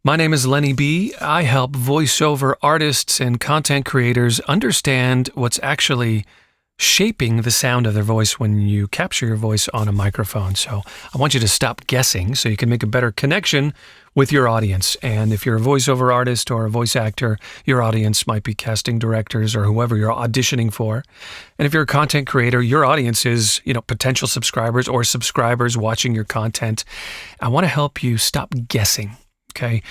My name is Lenny B. I help voiceover artists and content creators understand what's actually shaping the sound of their voice when you capture your voice on a microphone. So I want you to stop guessing so you can make a better connection with your audience. And if you're a voiceover artist or a voice actor, your audience might be casting directors or whoever you're auditioning for. And if you're a content creator, your audience is, potential subscribers or subscribers watching your content. I want to help you stop guessing. Okay.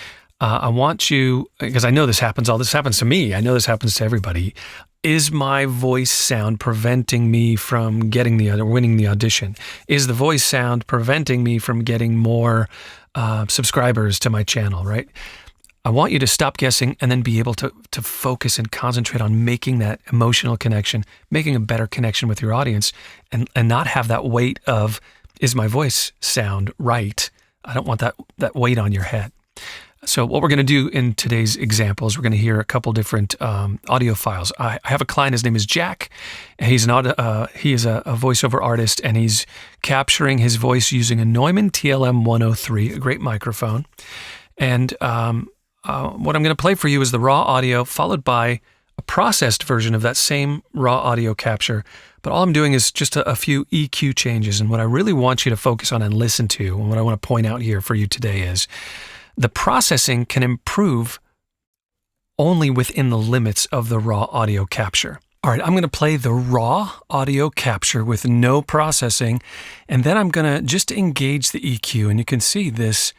I want you, because I know this happens, all this happens to me. I know this happens to everybody. Is my voice sound preventing me from winning the audition? Is the voice sound preventing me from getting more subscribers to my channel, right? I want you to stop guessing and then be able to focus and concentrate on making that emotional connection, making a better connection with your audience, and not have that weight of, is my voice sound right? I don't want that weight on your head. So what we're going to do in today's example is we're going to hear a couple different audio files. I have a client. His name is Jack. He is a voiceover artist, and he's capturing his voice using a Neumann TLM 103, a great microphone. And what I'm going to play for you is the raw audio, followed by a processed version of that same raw audio capture. But all I'm doing is just a few EQ changes. And what I really want you to focus on and listen to, and what I want to point out here for you today is, the processing can improve only within the limits of the raw audio capture. All right, I'm going to play the raw audio capture with no processing, and then I'm going to just engage the EQ, and you can see this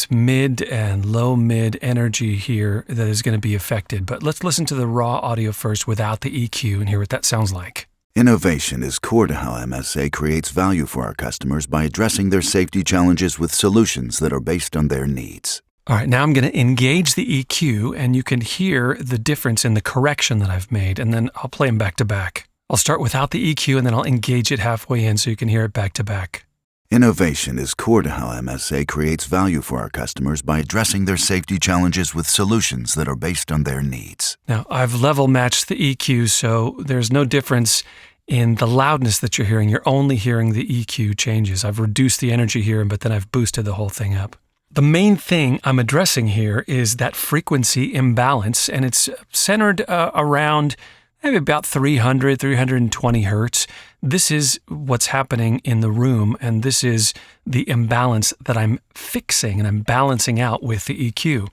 mid and low mid energy here that is going to be affected. But let's listen to the raw audio first without the EQ and hear what that sounds like. Innovation is core to how MSA creates value for our customers by addressing their safety challenges with solutions that are based on their needs. All right, now I'm going to engage the EQ, and you can hear the difference in the correction that I've made, and then I'll play them back to back. I'll start without the EQ, and then I'll engage it halfway in so you can hear it back to back. Innovation is core to how MSA creates value for our customers by addressing their safety challenges with solutions that are based on their needs. Now, I've level matched the EQ, so there's no difference in the loudness that you're hearing. You're only hearing the EQ changes. I've reduced the energy here, but then I've boosted the whole thing up. The main thing I'm addressing here is that frequency imbalance, and it's centered around maybe about 320 hertz. This is what's happening in the room, and this is the imbalance that I'm fixing and I'm balancing out with the EQ.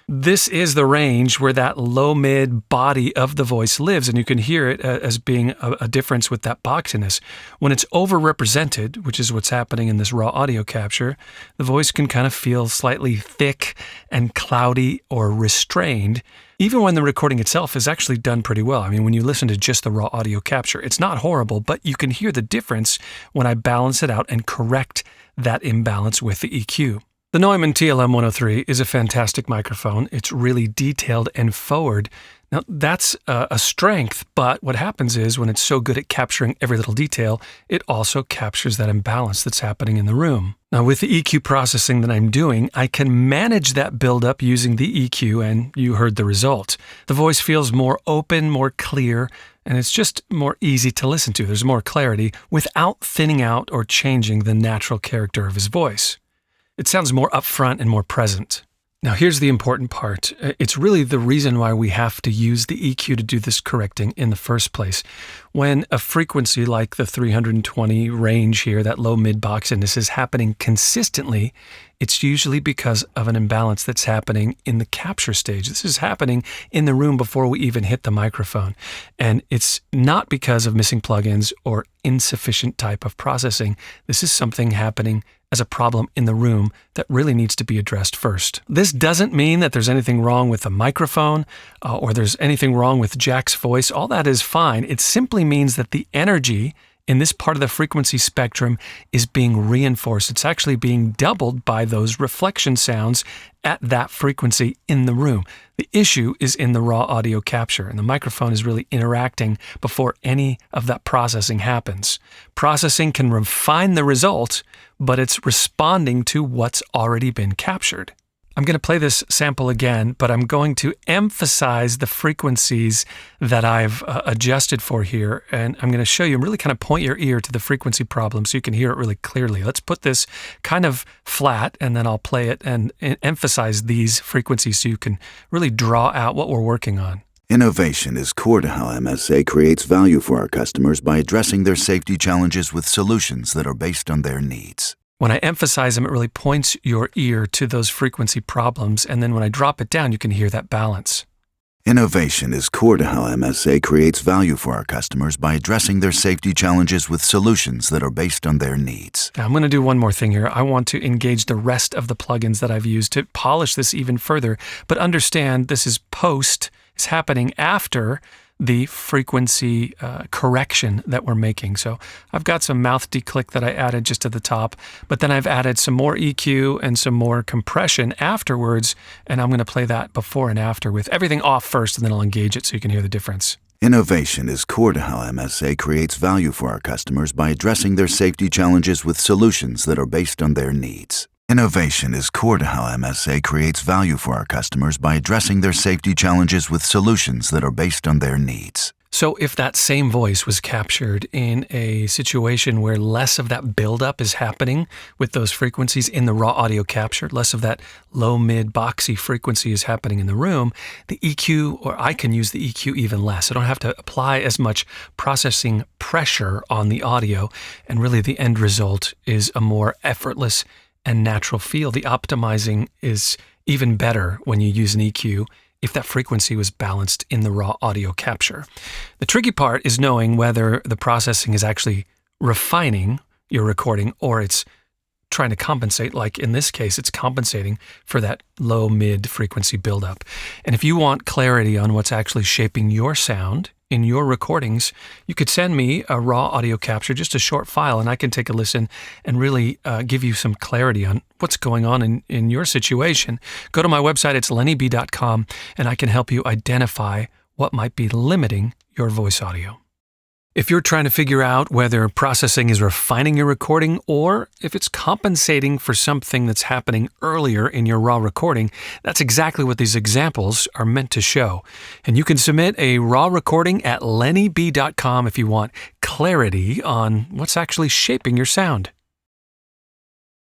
This is the range where that low-mid body of the voice lives, and you can hear it as being a difference with that boxiness. When it's overrepresented, which is what's happening in this raw audio capture, the voice can kind of feel slightly thick and cloudy or restrained, even when the recording itself is actually done pretty well. I mean, when you listen to just the raw audio capture, it's not horrible, but you can hear the difference when I balance it out and correct that imbalance with the EQ. The Neumann TLM 103 is a fantastic microphone. It's really detailed and forward. Now, that's a strength, but what happens is when it's so good at capturing every little detail, it also captures that imbalance that's happening in the room. Now, with the EQ processing that I'm doing, I can manage that buildup using the EQ, and you heard the result. The voice feels more open, more clear, and it's just more easy to listen to. There's more clarity without thinning out or changing the natural character of his voice. It sounds more upfront and more present. Now, here's the important part. It's really the reason why we have to use the EQ to do this correcting in the first place. When a frequency like the 320 range here, that low-mid boxiness, is happening consistently, it's usually because of an imbalance that's happening in the capture stage. This is happening in the room before we even hit the microphone. And it's not because of missing plugins or insufficient type of processing. This is something happening as a problem in the room that really needs to be addressed first. This doesn't mean that there's anything wrong with the microphone or there's anything wrong with Jack's voice. All that is fine. It simply means that the energy in this part of the frequency spectrum is being reinforced. It's actually being doubled by those reflection sounds at that frequency in the room. The issue is in the raw audio capture, and the microphone is really interacting before any of that processing happens. Processing can refine the result, but it's responding to what's already been captured. I'm going to play this sample again, but I'm going to emphasize the frequencies that I've adjusted for here. And I'm going to show you, really kind of point your ear to the frequency problem so you can hear it really clearly. Let's put this kind of flat, and then I'll play it and emphasize these frequencies so you can really draw out what we're working on. Innovation is core to how MSA creates value for our customers by addressing their safety challenges with solutions that are based on their needs. When I emphasize them, it really points your ear to those frequency problems, and then when I drop it down, you can hear that balance. Innovation is core to how MSA creates value for our customers by addressing their safety challenges with solutions that are based on their needs. Now, I'm going to do one more thing here. I want to engage the rest of the plugins that I've used to polish this even further, but understand this is post. It's happening after the frequency correction that we're making. So I've got some mouth declick that I added just at the top, but then I've added some more EQ and some more compression afterwards, and I'm going to play that before and after with everything off first, and then I'll engage it so you can hear the difference. Innovation is core to how MSA creates value for our customers by addressing their safety challenges with solutions that are based on their needs. Innovation is core to how MSA creates value for our customers by addressing their safety challenges with solutions that are based on their needs. So if that same voice was captured in a situation where less of that buildup is happening with those frequencies in the raw audio capture, less of that low, mid, boxy frequency is happening in the room, the EQ, or I can use the EQ even less. I don't have to apply as much processing pressure on the audio, and really the end result is a more effortless and natural feel. The optimizing is even better when you use an EQ if that frequency was balanced in the raw audio capture. The tricky part is knowing whether the processing is actually refining your recording or it's trying to compensate, like in this case, it's compensating for that low mid frequency buildup. And if you want clarity on what's actually shaping your sound in your recordings, you could send me a raw audio capture, just a short file, and I can take a listen and really give you some clarity on what's going on in your situation. Go to my website, it's lennyb.com, and I can help you identify what might be limiting your voice audio. If you're trying to figure out whether processing is refining your recording or if it's compensating for something that's happening earlier in your raw recording, that's exactly what these examples are meant to show. And you can submit a raw recording at lennyb.com if you want clarity on what's actually shaping your sound.